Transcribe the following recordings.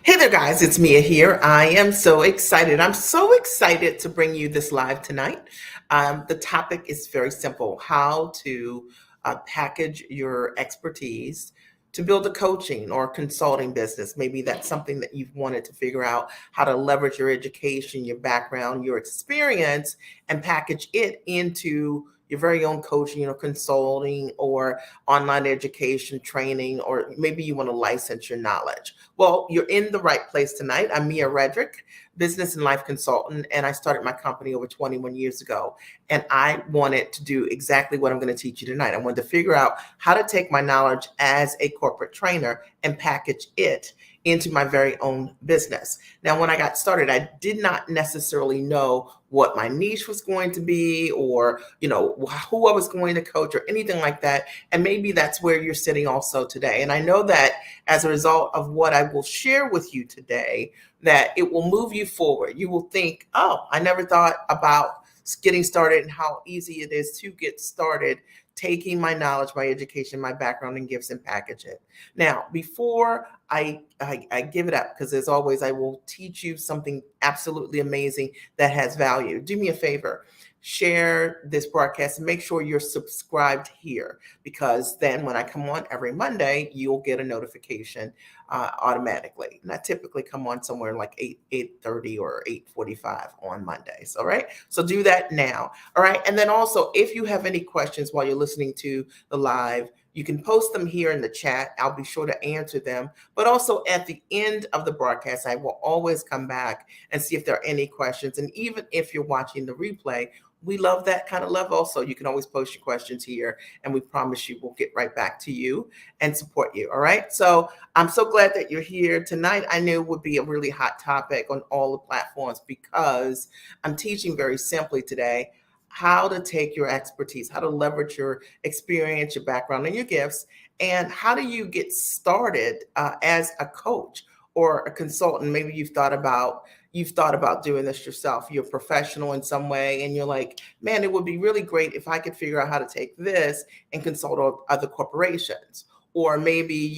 Hey there, guys. It's Mia here. I am so excited. I'm so excited to bring you this live tonight. The topic is very simple: how to package your expertise to build a coaching or consulting business. Maybe that's something that you've wanted to figure out how to leverage your education, your background, your experience, and package it into your very own coaching or consulting or online education training, or maybe you want to license your knowledge. Well, you're in the right place tonight. I'm Mia Redrick, business and life consultant, and I started my company over 21 years ago. And I wanted to do exactly what I'm going to teach you tonight. I wanted to figure out how to take my knowledge as a corporate trainer and package it into my very own business. Now, when I got started, I did not necessarily know what my niche was going to be, or who I was going to coach or anything like that. And maybe that's where you're sitting also today. And I know that as a result of what I will share with you today, that it will move you forward. You will think, oh, I never thought about getting started and how easy it is to get started taking my knowledge, my education, my background, and gifts and package it. Now, before I give it up, because as always, I will teach you something absolutely amazing that has value. Do me a favor, share this broadcast and make sure you're subscribed here, because then when I come on every Monday, you'll get a notification automatically. And I typically come on somewhere like 8:30 or 8:45 on Mondays. All right. So do that now. All right. And then also, if you have any questions while you're listening to the live, you can post them here in the chat. I'll be sure to answer them. But also at the end of the broadcast, I will always come back and see if there are any questions. And even if you're watching the replay, we love that kind of love also. You can always post your questions here, and we promise you we'll get right back to you and support you. All right. So I'm so glad that you're here tonight. I knew it would be a really hot topic on all the platforms, because I'm teaching very simply today how to take your expertise, how to leverage your experience, your background, and your gifts, and how do you get started as a coach or a consultant. Maybe you've thought about doing this yourself. You're a professional in some way, and you're like, man, it would be really great if I could figure out how to take this and consult other corporations. Or maybe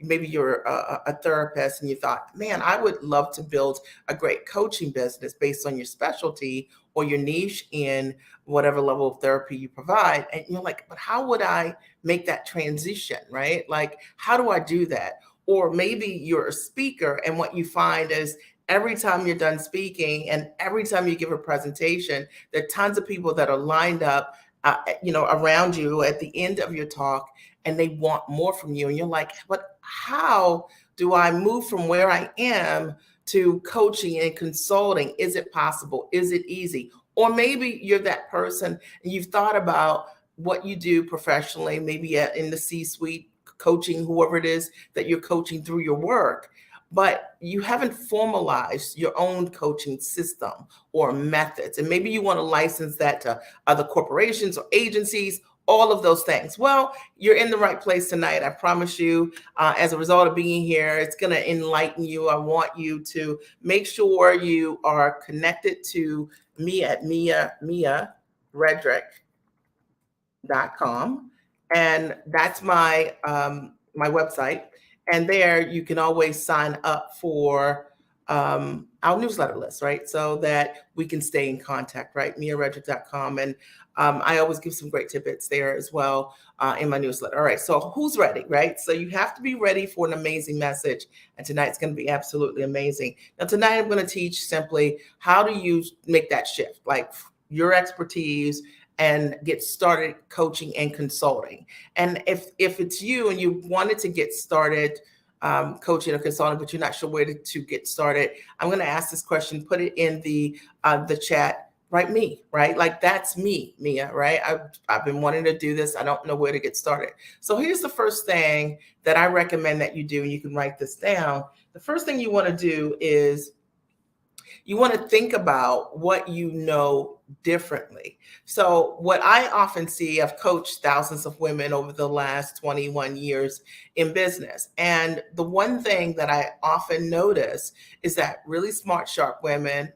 maybe you're a therapist and you thought, man, I would love to build a great coaching business based on your specialty or your niche in whatever level of therapy you provide. And you're like, but how would I make that transition, right? Like, how do I do that? Or maybe you're a speaker, and what you find is every time you're done speaking and every time you give a presentation, there are tons of people that are lined up, around you at the end of your talk, and they want more from you. And you're like, but how do I move from where I am to coaching and consulting? Is it possible? Is it easy? Or maybe you're that person and you've thought about what you do professionally, maybe in the C suite, coaching whoever it is that you're coaching through your work, but you haven't formalized your own coaching system or methods. And maybe you want to license that to other corporations or agencies, all of those things. Well, you're in the right place tonight. I promise you, as a result of being here, it's going to enlighten you. I want you to make sure you are connected to me at miaredrick.com. And that's my website. And there you can always sign up for our newsletter list, right? So that we can stay in contact, right? miaredrick.com. And I always give some great tidbits there as well in my newsletter. All right. So who's ready, right? So you have to be ready for an amazing message. And tonight's going to be absolutely amazing. Now, tonight I'm going to teach simply how do you make that shift, like your expertise, and get started coaching and consulting. And if it's you and you wanted to get started coaching or consulting, but you're not sure where to get started, I'm going to ask this question. Put it in the chat. Write me, right? Like, that's me, Mia, right? I've been wanting to do this. I don't know where to get started. So here's the first thing that I recommend that you do, and you can write this down. The first thing you want to do is you want to think about what you know differently. So, what I often see, I've coached thousands of women over the last 21 years in business. And the one thing that I often notice is that really smart, sharp women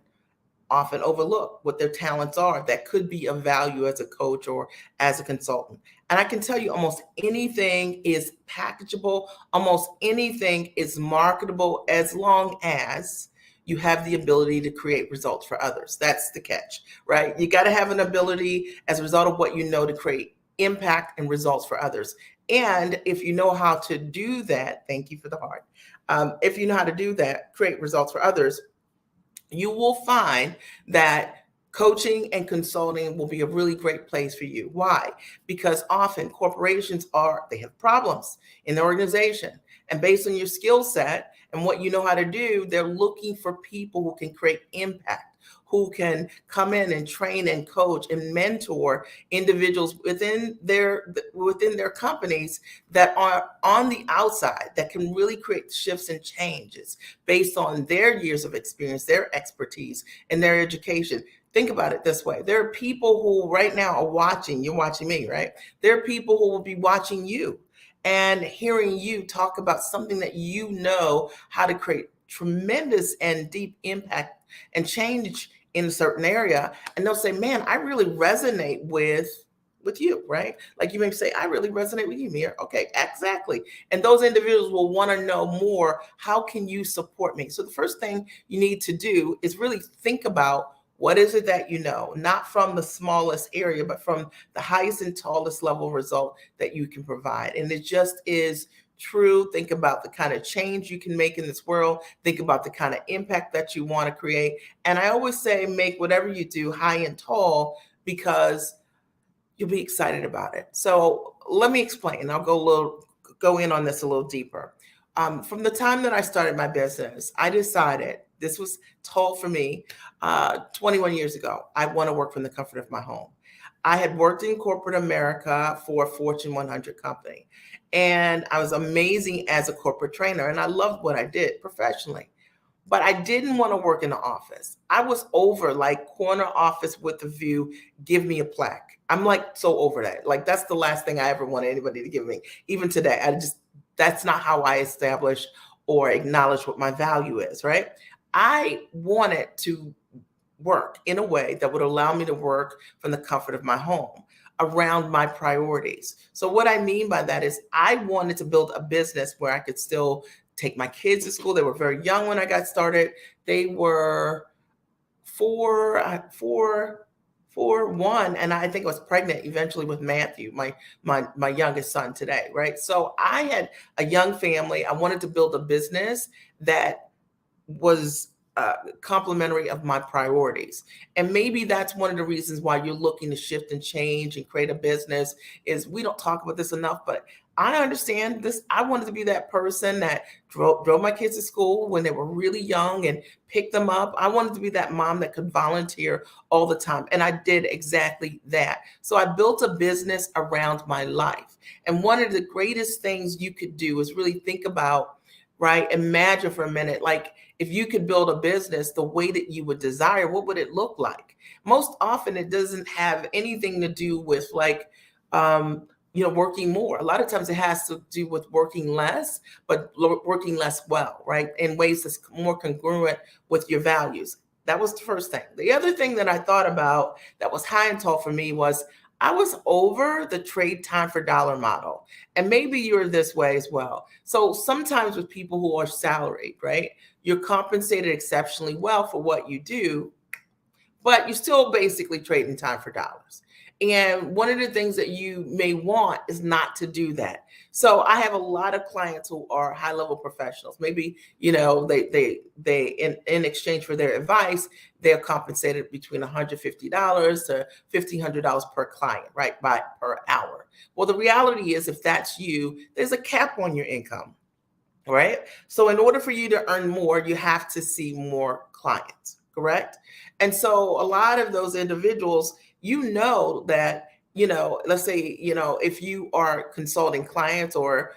often overlook what their talents are that could be of value as a coach or as a consultant. And I can tell you almost anything is packageable, almost anything is marketable as long as you have the ability to create results for others. That's the catch, right? You got to have an ability as a result of what you know to create impact and results for others. And if you know how to do that, thank you for the heart. If you know how to do that, create results for others, you will find that coaching and consulting will be a really great place for you. Why? Because often corporations they have problems in their organization. And based on your skill set and what you know how to do, they're looking for people who can create impact, who can come in and train and coach and mentor individuals within their companies that are on the outside that can really create shifts and changes based on their years of experience, their expertise, and their education. Think about it this way. There are people who right now are watching, you're watching me, right? There are people who will be watching you and hearing you talk about something that you know how to create tremendous and deep impact and change in a certain area. And they'll say, man, I really resonate with you, right? Like you may say, I really resonate with you, Mia. Okay, exactly. And those individuals will want to know more. How can you support me? So the first thing you need to do is really think about what is it that you know, not from the smallest area, but from the highest and tallest level result that you can provide. And it just is true. Think about the kind of change you can make in this world. Think about the kind of impact that you want to create. And I always say, make whatever you do high and tall because you'll be excited about it. So let me explain. I'll go in on this a little deeper. From the time that I started my business, I decided this was told for me 21 years ago. I want to work from the comfort of my home. I had worked in corporate America for a Fortune 100 company, and I was amazing as a corporate trainer, and I loved what I did professionally. But I didn't want to work in the office. I was over like corner office with the view, give me a plaque. I'm like so over that. Like that's the last thing I ever wanted anybody to give me. Even today, that's not how I establish or acknowledge what my value is, right? I wanted to work in a way that would allow me to work from the comfort of my home around my priorities. So what I mean by that is I wanted to build a business where I could still take my kids to school. They were very young when I got started. They were one, and I think I was pregnant eventually with Matthew, my youngest son today, right? So I had a young family. I wanted to build a business that was complementary of my priorities. And maybe that's one of the reasons why you're looking to shift and change and create a business is we don't talk about this enough, but I understand this. I wanted to be that person that drove my kids to school when they were really young and picked them up. I wanted to be that mom that could volunteer all the time. And I did exactly that. So I built a business around my life. And one of the greatest things you could do is really think about, right? Imagine for a minute, like if you could build a business the way that you would desire, what would it look like? Most often it doesn't have anything to do with like, working more. A lot of times it has to do with working less, but working less well, right? In ways that's more congruent with your values. That was the first thing. The other thing that I thought about that was high and tall for me was I was over the trade time for dollar model. And maybe you're this way as well. So sometimes with people who are salaried, right? You're compensated exceptionally well for what you do, but you're still basically trading time for dollars. And one of the things that you may want is not to do that. So I have a lot of clients who are high level professionals. Maybe, they in exchange for their advice, they're compensated between $150 to $1,500 per client, right? Per hour. Well, the reality is if that's you, there's a cap on your income, right? So in order for you to earn more, you have to see more clients, correct? And so a lot of those individuals, that, let's say, if you are consulting clients or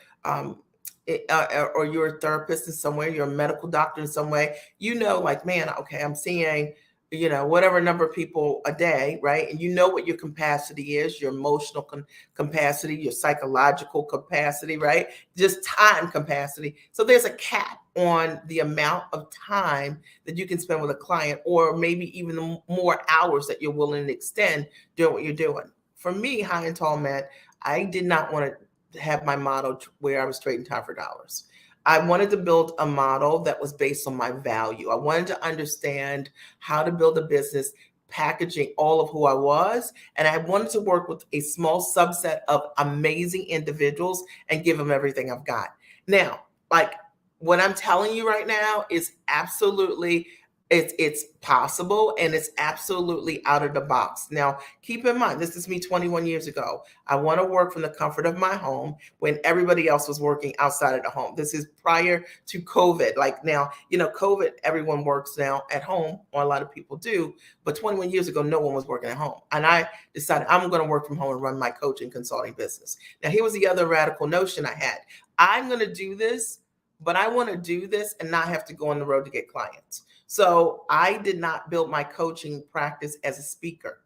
you're a therapist in some way, you're a medical doctor in some way, like, man, okay, I'm seeing whatever number of people a day, right? And you know what your capacity is, your emotional capacity, your psychological capacity, right? Just time capacity. So there's a cap on the amount of time that you can spend with a client, or maybe even the more hours that you're willing to extend doing what you're doing. For me, High and Tall Man, I did not want to have my model where I was trading time for dollars. I wanted to build a model that was based on my value. I wanted to understand how to build a business packaging all of who I was. And I wanted to work with a small subset of amazing individuals and give them everything I've got. Now, like what I'm telling you right now is absolutely it's possible, and it's absolutely out of the box. Now, keep in mind, this is me 21 years ago. I want to work from the comfort of my home when everybody else was working outside of the home. This is prior to COVID. Like now, COVID, everyone works now at home, or a lot of people do. But 21 years ago, no one was working at home. And I decided I'm going to work from home and run my coaching consulting business. Now, here was the other radical notion I had. I'm going to do this, but I want to do this and not have to go on the road to get clients. So I did not build my coaching practice as a speaker.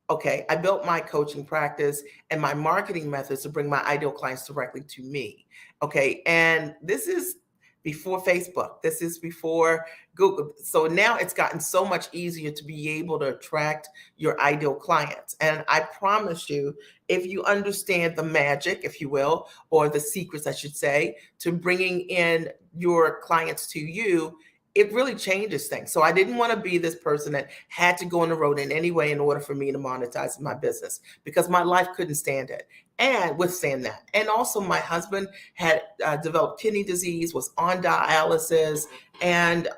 Okay, I built my coaching practice and my marketing methods to bring my ideal clients directly to me. Okay, and this is before Facebook. This is before Google. So now it's gotten so much easier to be able to attract your ideal clients. And I promise you, if you understand the magic, if you will, or the secrets, I should say, to bringing in your clients to you, it really changes things. So I didn't want to be this person that had to go on the road in any way in order for me to monetize my business, because my life couldn't stand it and withstand that. And also my husband had developed kidney disease, was on dialysis. And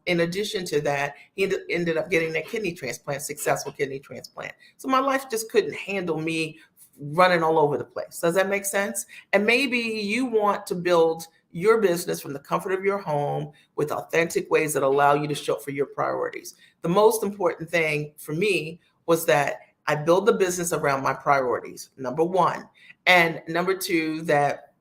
in addition to that, he ended up getting a kidney transplant, successful kidney transplant. So my life just couldn't handle me running all over the place. Does that make sense? And maybe you want to build your business from the comfort of your home with authentic ways that allow you to show up for your priorities. The most important thing for me was that I build the business around my priorities, number one. And number two, that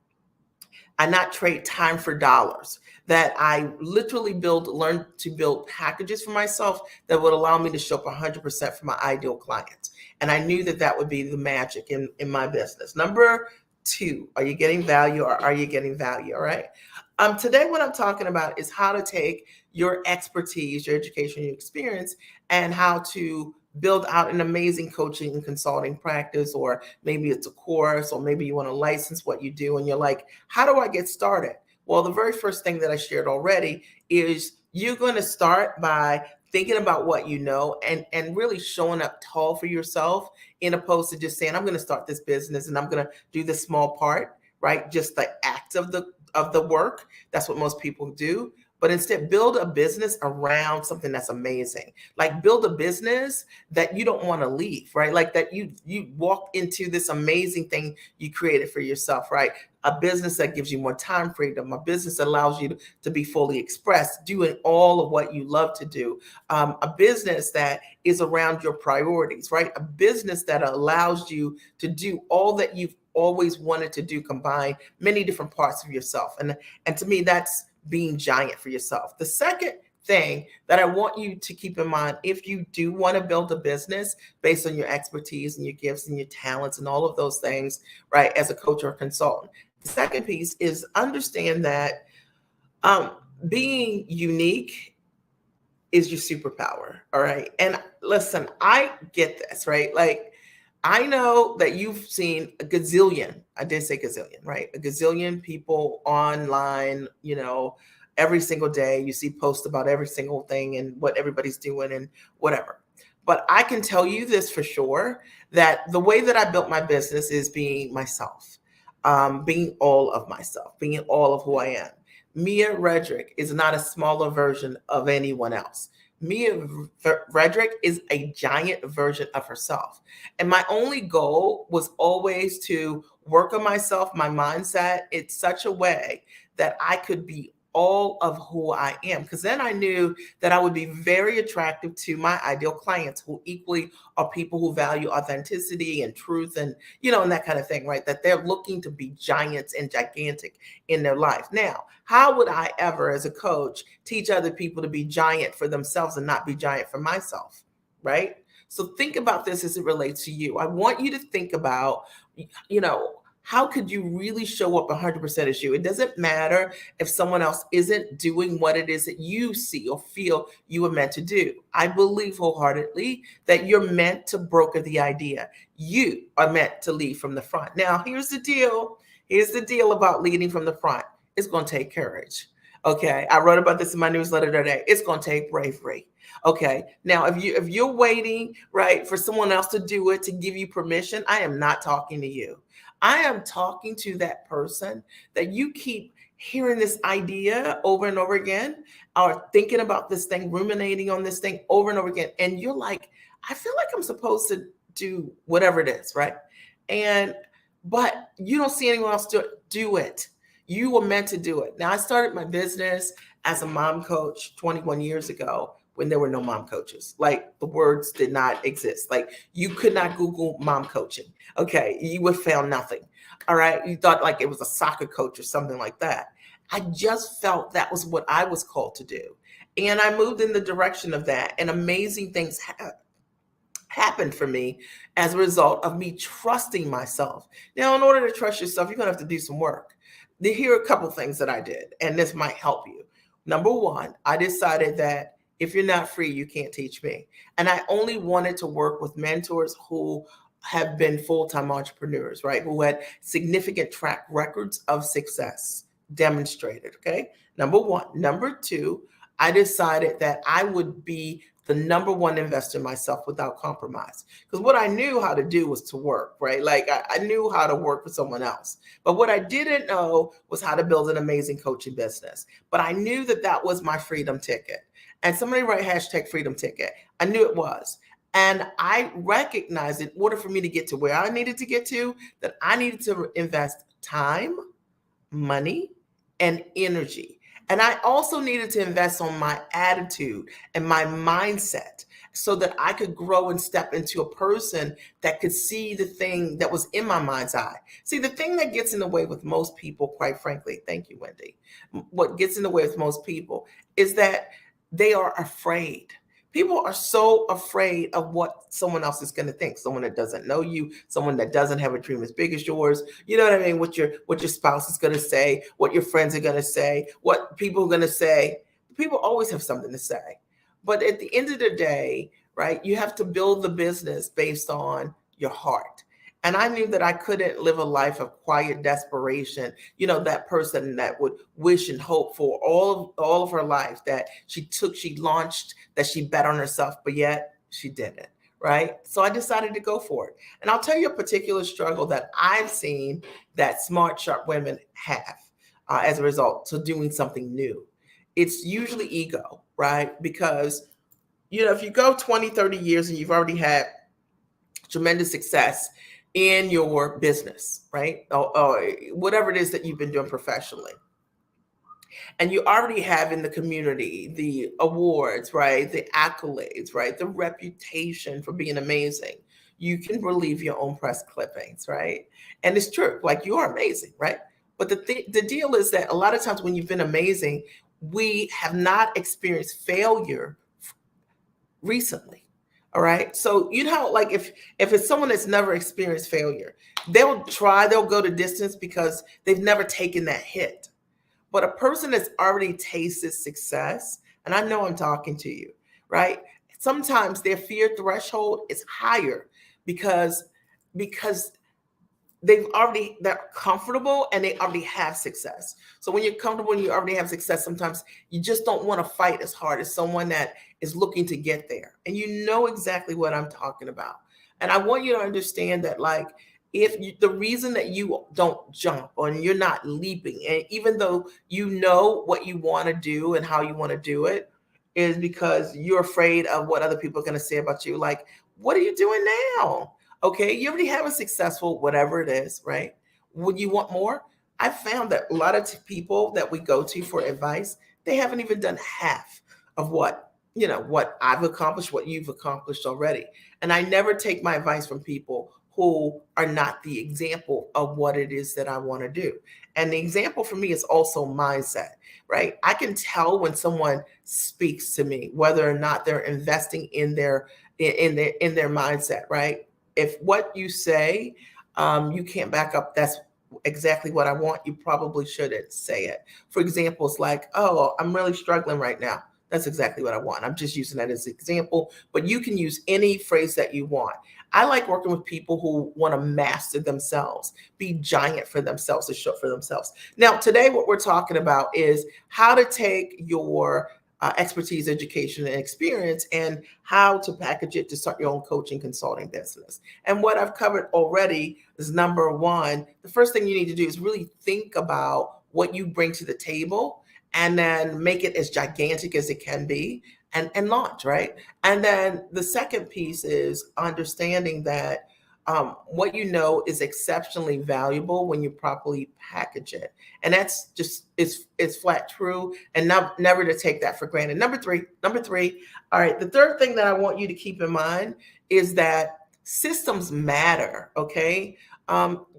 I not trade time for dollars, that I literally learn to build packages for myself that would allow me to show up 100% for my ideal clients. And I knew that that would be the magic in my business. Number two, are you getting value, or are you getting value? All right. Today, what I'm talking about is how to take your expertise, your education, your experience, and how to build out an amazing coaching and consulting practice, or maybe it's a course, or maybe you want to license what you do and you're like, how do I get started? Well, the very first thing that I shared already is you're going to start by thinking about what you know, and really showing up tall for yourself, in opposed to just saying, I'm going to start this business and I'm going to do the small part, right? Just the act of the work. That's what most people do. But instead, build a business around something that's amazing. Like build a business that you don't want to leave, right? Like that you walk into this amazing thing you created for yourself, right? A business that gives you more time freedom, a business that allows you to be fully expressed, doing all of what you love to do, a business that is around your priorities, right? A business that allows you to do all that you've always wanted to do, combine many different parts of yourself. And to me, that's being giant for yourself. The second thing that I want you to keep in mind, if you do want to build a business based on your expertise and your gifts and your talents and all of those things, right, as a coach or a consultant, the second piece is understand that being unique is your superpower. All right. And listen, I get this, right? Like, I know that you've seen a gazillion, I did say gazillion, right? A gazillion people online, every single day. You see posts about every single thing and what everybody's doing and whatever. But I can tell you this for sure, that the way that I built my business is being myself, being all of myself, being all of who I am. Mia Redrick is not a smaller version of anyone else. Mia Redrick is a giant version of herself. And my only goal was always to work on myself, my mindset, in such a way that I could be all of who I am. Because then I knew that I would be very attractive to my ideal clients, who equally are people who value authenticity and truth and, and that kind of thing, right? That they're looking to be giants and gigantic in their life. Now, how would I ever, as a coach, teach other people to be giant for themselves and not be giant for myself, right? So think about this as it relates to you. I want you to think about, how could you really show up 100% as you? It doesn't matter if someone else isn't doing what it is that you see or feel you were meant to do. I believe wholeheartedly that you're meant to broker the idea. You are meant to lead from the front. Now, here's the deal. Here's the deal about leading from the front. It's going to take courage. Okay. I wrote about this in my newsletter today. It's going to take bravery. Okay. Now, if you're waiting, right, for someone else to do it, to give you permission, I am not talking to you. I am talking to that person that you keep hearing this idea over and over again, or thinking about this thing, ruminating on this thing over and over again. And you're like, I feel like I'm supposed to do whatever it is, right? But you don't see anyone else do it. You were meant to do it. Now, I started my business as a mom coach 21 years ago, when there were no mom coaches. Like, the words did not exist. Like, you could not Google mom coaching. Okay. You would found nothing. All right. You thought like it was a soccer coach or something like that. I just felt that was what I was called to do. And I moved in the direction of that. And amazing things happened for me as a result of me trusting myself. Now, in order to trust yourself, you're going to have to do some work. Here are a couple things that I did, and this might help you. Number one, I decided that if you're not free, you can't teach me. And I only wanted to work with mentors who have been full-time entrepreneurs, right? Who had significant track records of success demonstrated. Okay. Number one. Number two, I decided that I would be the number one investor in myself without compromise. Because what I knew how to do was to work, right? Like, I knew how to work for someone else. But what I didn't know was how to build an amazing coaching business. But I knew that that was my freedom ticket. And somebody write hashtag freedom ticket. I knew it was. And I recognized, in order for me to get to where I needed to get to, that I needed to invest time, money, and energy. And I also needed to invest on my attitude and my mindset, so that I could grow and step into a person that could see the thing that was in my mind's eye. See, the thing that gets in the way with most people, quite frankly, thank you, Wendy, what gets in the way with most people is that they are afraid. People are so afraid of what someone else is going to think. Someone that doesn't know you, someone that doesn't have a dream as big as yours. You know what I mean? What your spouse is going to say, what your friends are going to say, what people are going to say. People always have something to say. But at the end of the day, right, you have to build the business based on your heart. And I knew that I couldn't live a life of quiet desperation. That person that would wish and hope for all of her life, that she launched, that she bet on herself, but yet she didn't, right? So I decided to go for it. And I'll tell you a particular struggle that I've seen that smart, sharp women have as a result to doing something new. It's usually ego, right? Because, if you go 20, 30 years and you've already had tremendous success in your business, right? Or whatever it is that you've been doing professionally. And you already have in the community the awards, right? The accolades, right? The reputation for being amazing. You can believe your own press clippings, right? And it's true, like, you are amazing, right? But the deal is that a lot of times when you've been amazing, we have not experienced failure recently. All right. So, like, if it's someone that's never experienced failure, they'll go to distance because they've never taken that hit. But a person that's already tasted success, and I know I'm talking to you, right? Sometimes their fear threshold is higher because they're comfortable and they already have success. So when you're comfortable and you already have success, sometimes you just don't want to fight as hard as someone that is looking to get there. And you know exactly what I'm talking about. And I want you to understand that, like, the reason that you don't jump or you're not leaping, and even though you know what you want to do and how you want to do it, is because you're afraid of what other people are going to say about you. Like, what are you doing now? Okay, you already have a successful whatever it is, right? Would you want more? I found that a lot of people that we go to for advice, they haven't even done half of what I've accomplished, what you've accomplished already. And I never take my advice from people who are not the example of what it is that I want to do. And the example for me is also mindset, right? I can tell when someone speaks to me whether or not they're investing in their mindset, right? If what you say, you can't back up, that's exactly what I want, you probably shouldn't say it. For example, it's like, oh, I'm really struggling right now. That's exactly what I want. I'm just using that as an example, but you can use any phrase that you want. I like working with people who want to master themselves, be giant for themselves, to show for themselves. Now, today, what we're talking about is how to take your expertise, education, and experience and how to package it to start your own coaching consulting business. And what I've covered already is number one, the first thing you need to do is really think about what you bring to the table and then make it as gigantic as it can be and launch, right? And then the second piece is understanding that what you know is exceptionally valuable when you properly package it. And that's just it's flat true, and never to take that for granted. Number three, all right, the third thing that I want you to keep in mind is that systems matter, okay?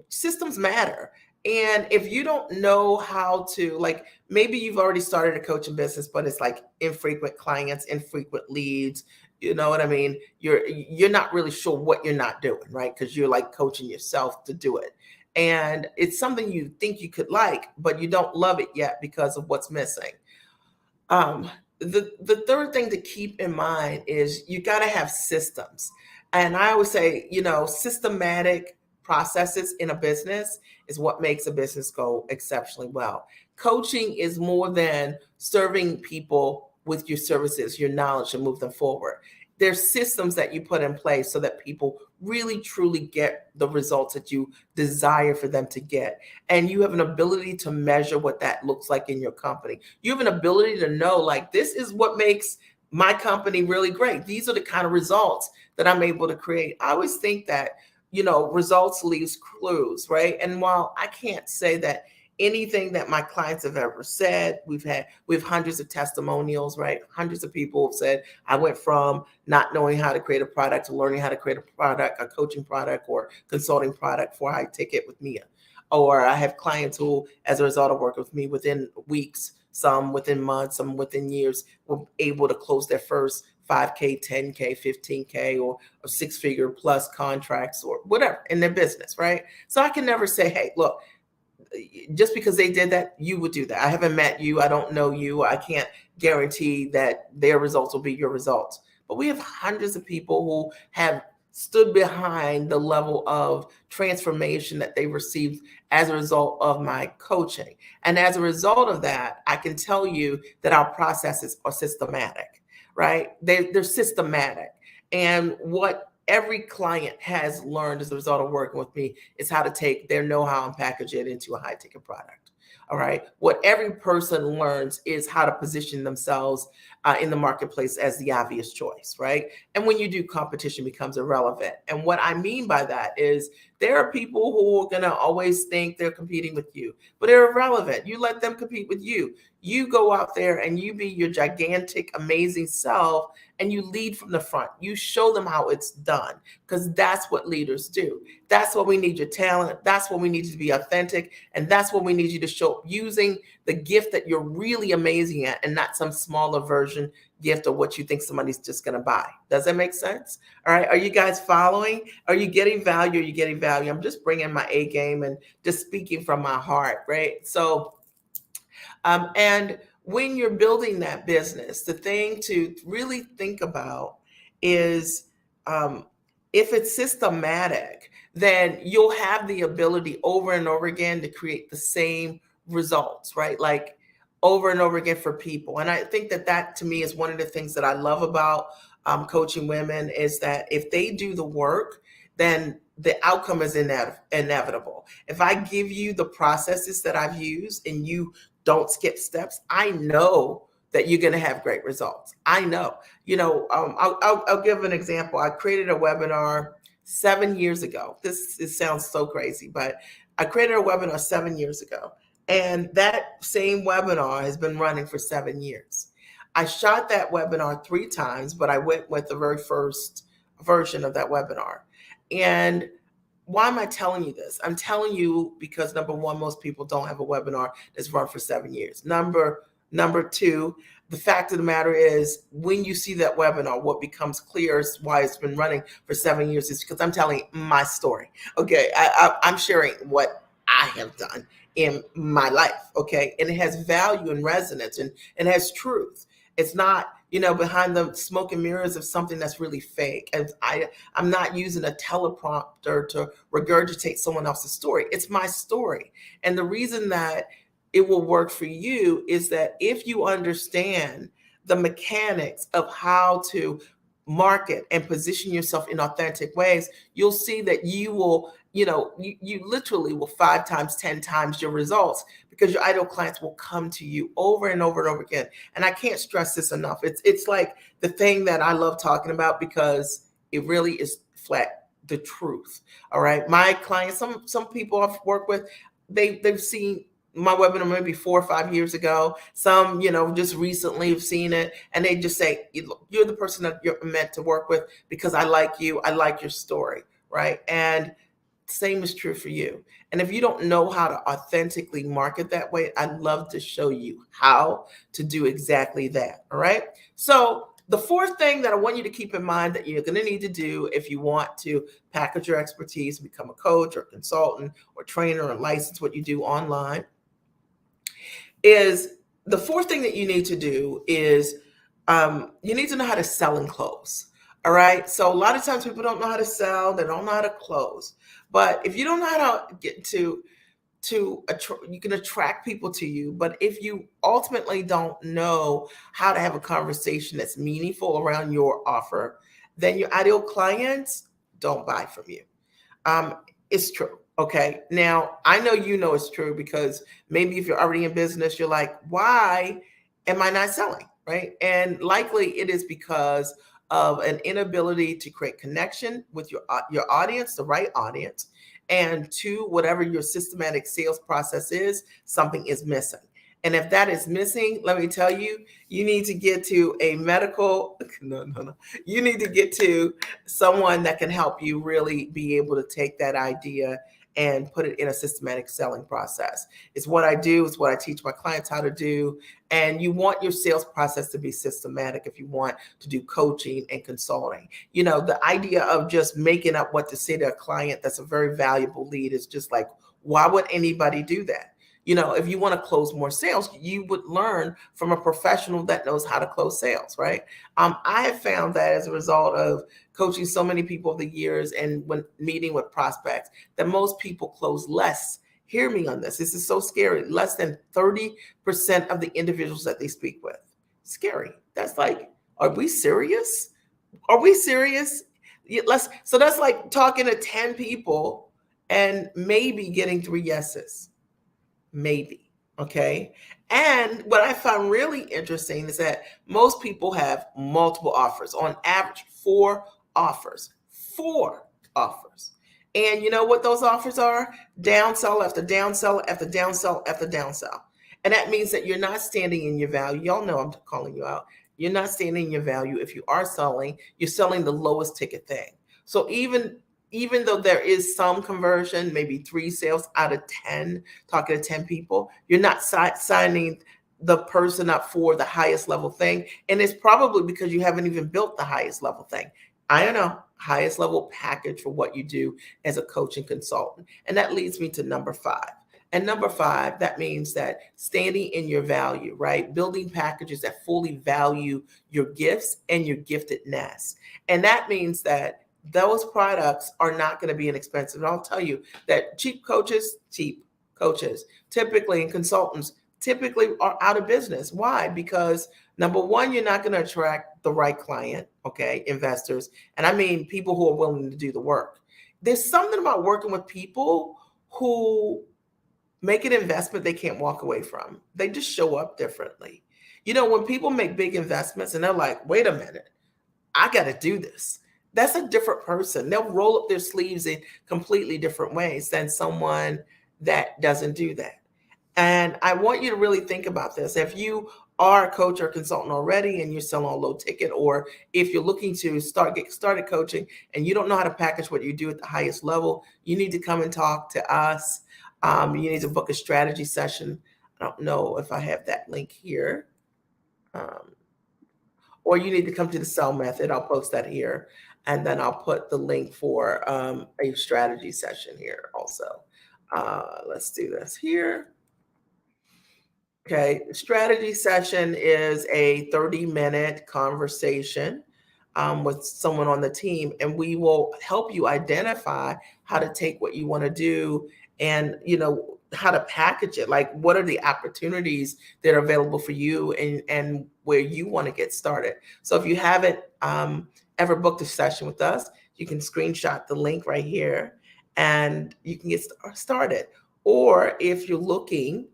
Systems matter. And if you don't know how to, like, maybe you've already started a coaching business, but it's like infrequent clients, infrequent leads. You know what I mean? You're not really sure what you're not doing, right? Because you're like coaching yourself to do it. And it's something you think you could like, but you don't love it yet because of what's missing. The third thing to keep in mind is you got to have systems. And I always say, systematic processes in a business is what makes a business go exceptionally well. Coaching is more than serving people with your services, your knowledge, to move them forward. There's systems that you put in place so that people really truly get the results that you desire for them to get. And you have an ability to measure what that looks like in your company. You have an ability to know, like, this is what makes my company really great. These are the kind of results that I'm able to create. I always think that, results leaves clues, right? And while I can't say that anything that my clients have ever said, we have hundreds of testimonials, right? Hundreds of people have said, I went from not knowing how to create a product to learning how to create a product, a coaching product or consulting product for high ticket with Mia. Or I have clients who, as a result of working with me, within weeks, some within months, some within years, were able to close their first 5K, 10K, 15K, or six-figure plus contracts or whatever in their business, right? So I can never say, hey, look, just because they did that, you would do that. I haven't met you. I don't know you. I can't guarantee that their results will be your results. But we have hundreds of people who have stood behind the level of transformation that they received as a result of my coaching. And as a result of that, I can tell you that our processes are systematic, right? They're systematic. And what every client has learned as a result of working with me is how to take their know-how and package it into a high ticket product. All right. What every person learns is how to position themselves in the marketplace as the obvious choice, right? And when you do, competition becomes irrelevant. And what I mean by that is there are people who are going to always think they're competing with you, but they're irrelevant. You let them compete with you. You go out there and you be your gigantic, amazing self, and you lead from the front. You show them how it's done, because that's what leaders do. That's what we need, your talent. That's what we need you to be authentic. And that's what we need you to show up using the gift that you're really amazing at, and not some smaller version gift of what you think somebody's just going to buy. Does that make sense? All right. Are you guys following? Are you getting value? Are you getting value? I'm just bringing my A game and just speaking from my heart, right? So, and when you're building that business, the thing to really think about is, if it's systematic, then you'll have the ability over and over again to create the same results, right? Like over and over again for people. And I think that to me is one of the things that I love about coaching women, is that if they do the work, then the outcome is inevitable. If I give you the processes that I've used and you don't skip steps, I know that you're going to have great results. I know. I'll give an example. I created a webinar 7 years ago. It sounds so crazy, but I created a webinar 7 years ago, and that same webinar has been running for 7 years. I shot that webinar 3 times, but I went with the very first version of that webinar. And why am I telling you this? I'm telling you because number one, most people don't have a webinar that's run for 7 years. Number two, the fact of the matter is when you see that webinar, what becomes clear is why it's been running for 7 years is because I'm telling my story. Okay. I'm sharing what I have done in my life. Okay. And it has value and resonance and has truth. It's not, behind the smoke and mirrors of something that's really fake. And I'm not using a teleprompter to regurgitate someone else's story. It's my story. And the reason that it will work for you is that if you understand the mechanics of how to market and position yourself in authentic ways, you'll see that you will, you literally will 5 times, 10 times your results because your ideal clients will come to you over and over and over again. And I can't stress this enough. It's like the thing that I love talking about because it really is flat the truth. All right. My clients, some people I've worked with, they've seen my webinar maybe 4 or 5 years ago. Some, just recently have seen it, and they just say, you're the person that you're meant to work with because I like you. I like your story. Right. And same is true for you. And if you don't know how to authentically market that way, I'd love to show you how to do exactly that. All right. So the fourth thing that I want you to keep in mind that you're going to need to do if you want to package your expertise, become a coach or consultant or trainer or license what you do online, is the fourth thing that you need to do is you need to know how to sell and close. All right. So a lot of times people don't know how to sell, they don't know how to close. But if you don't know how to get you can attract people to you. But if you ultimately don't know how to have a conversation that's meaningful around your offer, then your ideal clients don't buy from you. It's true. Okay. Now, I know it's true because maybe if you're already in business, you're like, why am I not selling? Right. And likely it is because of an inability to create connection with your audience, the right audience. And two, whatever your systematic sales process is, something is missing. And if that is missing, let me tell you, you need to get to a medical, no. You need to get to someone that can help you really be able to take that idea and put it in a systematic selling process. It's what I do. It's what I teach my clients how to do. And you want your sales process to be systematic if you want to do coaching and consulting. The idea of just making up what to say to a client that's a very valuable lead is just like, why would anybody do that? If you want to close more sales, you would learn from a professional that knows how to close sales, right? I have found that as a result of coaching so many people over the years and when meeting with prospects, that most people close less. Hear me on this. This is so scary. Less than 30% of the individuals that they speak with. Scary. That's like, are we serious? Are we serious? So that's like talking to 10 people and maybe getting 3 yeses. Maybe. Okay. And what I found really interesting is that most people have multiple offers, on average, 4 offers. 4 offers. And you know what those offers are? Downsell after downsell after downsell after downsell. And that means that you're not standing in your value. Y'all know I'm calling you out. You're not standing in your value. If you are selling, you're selling the lowest ticket thing. So even though there is some conversion, maybe 3 sales out of 10, talking to 10 people, you're not signing the person up for the highest level thing. And it's probably because you haven't even built the highest level thing. I don't know, highest level package for what you do as a coach and consultant. And that leads me to number 5. And number 5, that means that standing in your value, right? Building packages that fully value your gifts and your giftedness. And that means that those products are not going to be inexpensive. And I'll tell you that cheap coaches, typically, and consultants typically are out of business. Why? Because number one, you're not going to attract the right client, okay, investors. And I mean people who are willing to do the work. There's something about working with people who make an investment they can't walk away from. They just show up differently. When people make big investments and they're like, wait a minute, I got to do this. That's a different person. They'll roll up their sleeves in completely different ways than someone that doesn't do that. And I want you to really think about this. If you are a coach or consultant already and you're selling a low ticket, or if you're looking to get started coaching and you don't know how to package what you do at the highest level, you need to come and talk to us. You need to book a strategy session. I don't know if I have that link here. Um, or you need to come to the Sell Method. I'll post that here. And then I'll put the link for a strategy session here also. Let's do this here. Okay, strategy session is a 30-minute conversation with someone on the team, and we will help you identify how to take what you want to do and how to package it. Like, what are the opportunities that are available for you and where you want to get started. So if you haven't ever booked a session with us, you can screenshot the link right here and you can get started. Or if you're looking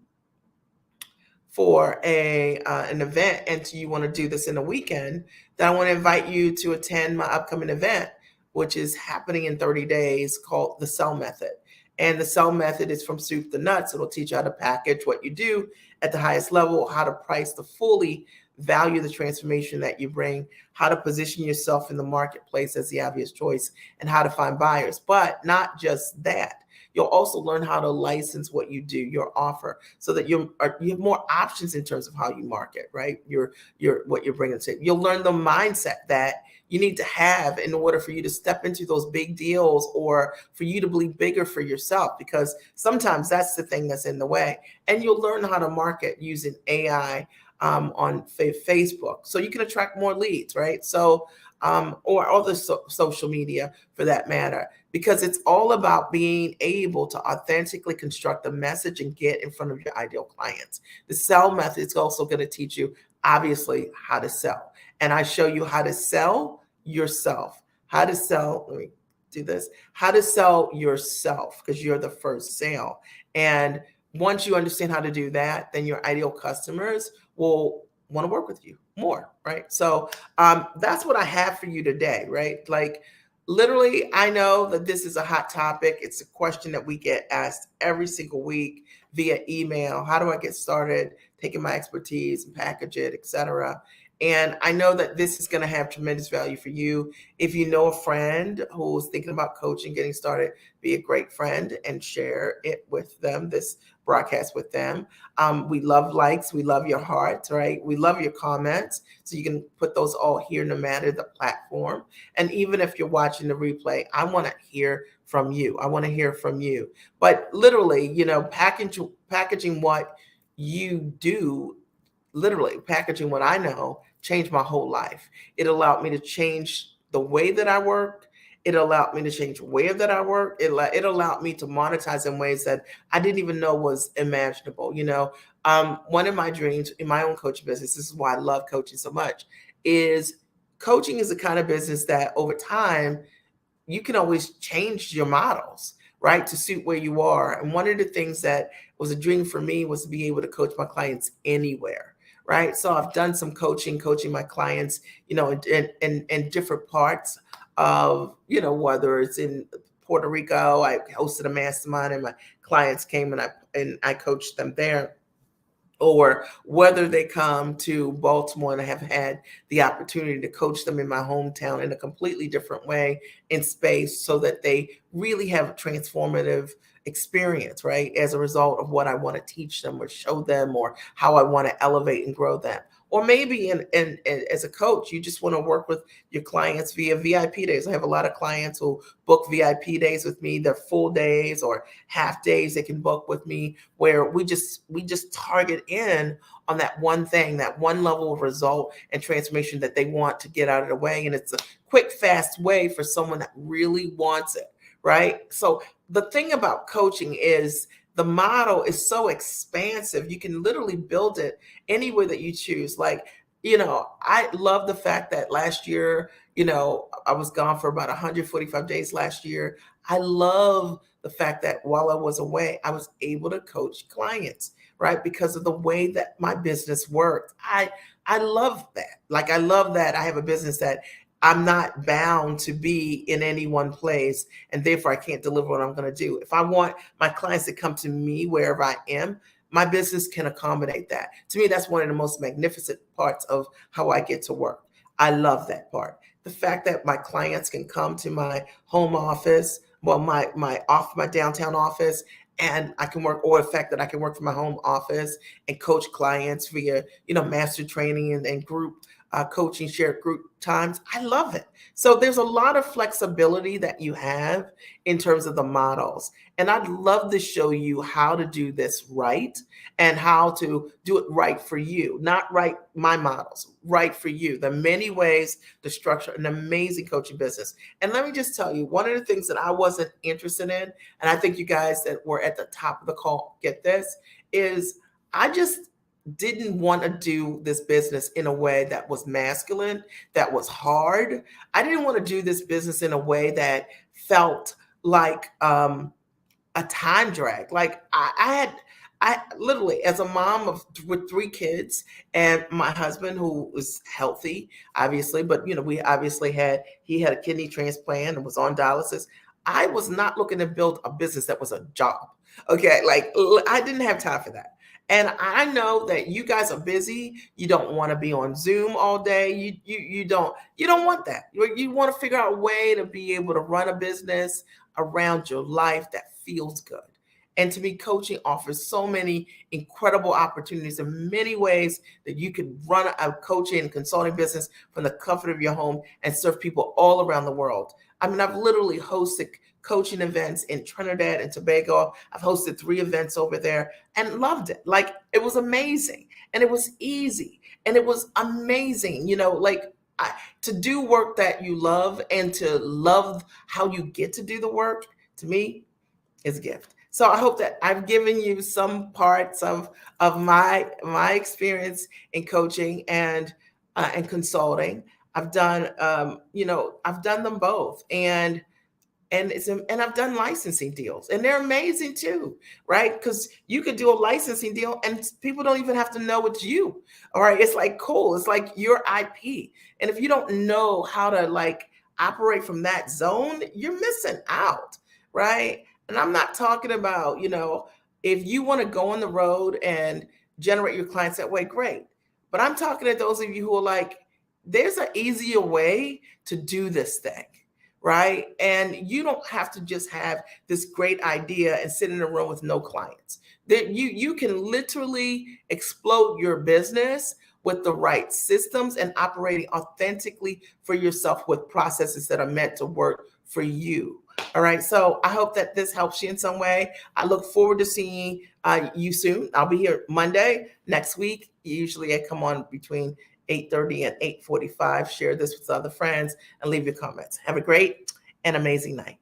for an event and you want to do this in a weekend, then I want to invite you to attend my upcoming event, which is happening in 30 days, called the Sell Method. And the Sell Method is from soup to nuts. It'll teach you how to package what you do at the highest level, how to price to fully value the transformation that you bring, how to position yourself in the marketplace as the obvious choice, and how to find buyers. But not just that. You'll also learn how to license what you do, your offer, so that you have more options in terms of how you market, right? What you're bringing to. You'll learn the mindset that you need to have in order for you to step into those big deals, or for you to believe bigger for yourself, because sometimes that's the thing that's in the way. And you'll learn how to market using AI on Facebook, so you can attract more leads, right? So, or other social media for that matter, because it's all about being able to authentically construct a message and get in front of your ideal clients. The Sell Method is also going to teach you, obviously, how to sell. And I show you how to sell yourself, how to sell, let me do this, how to sell yourself, because you're the first sale. And once you understand how to do that, then your ideal customers will want to work with you more, right? So that's what I have for you today, right? Like, literally, I know that this is a hot topic. It's a question that we get asked every single week via email. How do I get started taking my expertise and package it, etc.? And I know that this is going to have tremendous value for you. If you know a friend who's thinking about coaching, getting started, be a great friend and share it with them, this broadcast with them. We love likes. We love your hearts, right? We love your comments. So you can put those all here no matter the platform. And even if you're watching the replay, I want to hear from you. I want to hear from you. But literally, packaging what you do, literally packaging what I know, changed my whole life. It allowed me to change the way that I work. It allowed me to change where that I work. It allowed me to monetize in ways that I didn't even know was imaginable. One of my dreams in my own coaching business, this is why I love coaching so much, is coaching is the kind of business that over time, you can always change your models, right, to suit where you are. And one of the things that was a dream for me was to be able to coach my clients anywhere. Right. So I've done some coaching my clients, in different parts of, whether it's in Puerto Rico. I hosted a mastermind and my clients came and I coached them there. Or whether they come to Baltimore and I have had the opportunity to coach them in my hometown in a completely different way in space, so that they really have a transformative experience, right? As a result of what I want to teach them or show them, or how I want to elevate and grow them. Or maybe as a coach, you just want to work with your clients via VIP days. I have a lot of clients who book VIP days with me. They're full days or half days they can book with me, where we just target in on that one thing, that one level of result and transformation that they want to get out of the way. And it's a quick, fast way for someone that really wants it, right? So the thing about coaching is the model is so expansive. You can literally build it any way that you choose. Like, I love the fact that last year, I was gone for about 145 days last year. I love the fact that while I was away, I was able to coach clients, right? Because of the way that my business worked. I love that. Like, I love that I have a business that I'm not bound to be in any one place, and therefore I can't deliver what I'm going to do. If I want my clients to come to me wherever I am, my business can accommodate that. To me, that's one of the most magnificent parts of how I get to work. I love that part. The fact that my clients can come to my home office, well, my downtown office, and I can work, or the fact that I can work from my home office and coach clients via, master training and group coaching, shared group times. I love it. So there's a lot of flexibility that you have in terms of the models. And I'd love to show you how to do this right and how to do it right for you, not right my models, right for you. The many ways to structure an amazing coaching business. And let me just tell you, one of the things that I wasn't interested in, and I think you guys that were at the top of the call get this, is I just didn't want to do this business in a way that was masculine, that was hard. I didn't want to do this business in a way that felt like a time drag. Like I literally, as a mom of with three kids and my husband who was healthy, obviously, but we obviously he had a kidney transplant and was on dialysis. I was not looking to build a business that was a job. Okay, like I didn't have time for that. And I know that you guys are busy. You don't want to be on Zoom all day. You don't want that. You want to figure out a way to be able to run a business around your life that feels good. And to me, coaching offers so many incredible opportunities in many ways that you can run a coaching and consulting business from the comfort of your home and serve people all around the world. I mean, I've literally hosted coaching events in Trinidad and Tobago. I've hosted 3 events over there and loved it. Like it was amazing and it was easy and it was amazing. To do work that you love and to love how you get to do the work, to me, is a gift. So I hope that I've given you some parts of my experience in coaching and consulting. I've done them both, and I've done licensing deals, and they're amazing too, right? Because you could do a licensing deal and people don't even have to know it's you. All right, it's like cool. It's like your IP, and if you don't know how to like operate from that zone, you're missing out, right? And I'm not talking about, if you want to go on the road and generate your clients that way, great. But I'm talking to those of you who are like, there's an easier way to do this thing, right? And you don't have to just have this great idea and sit in a room with no clients. That you can literally explode your business with the right systems and operating authentically for yourself with processes that are meant to work for you. All right. So I hope that this helps you in some way. I look forward to seeing you soon. I'll be here Monday next week. Usually I come on between 8:30 and 8:45. Share this with other friends and leave your comments. Have a great and amazing night.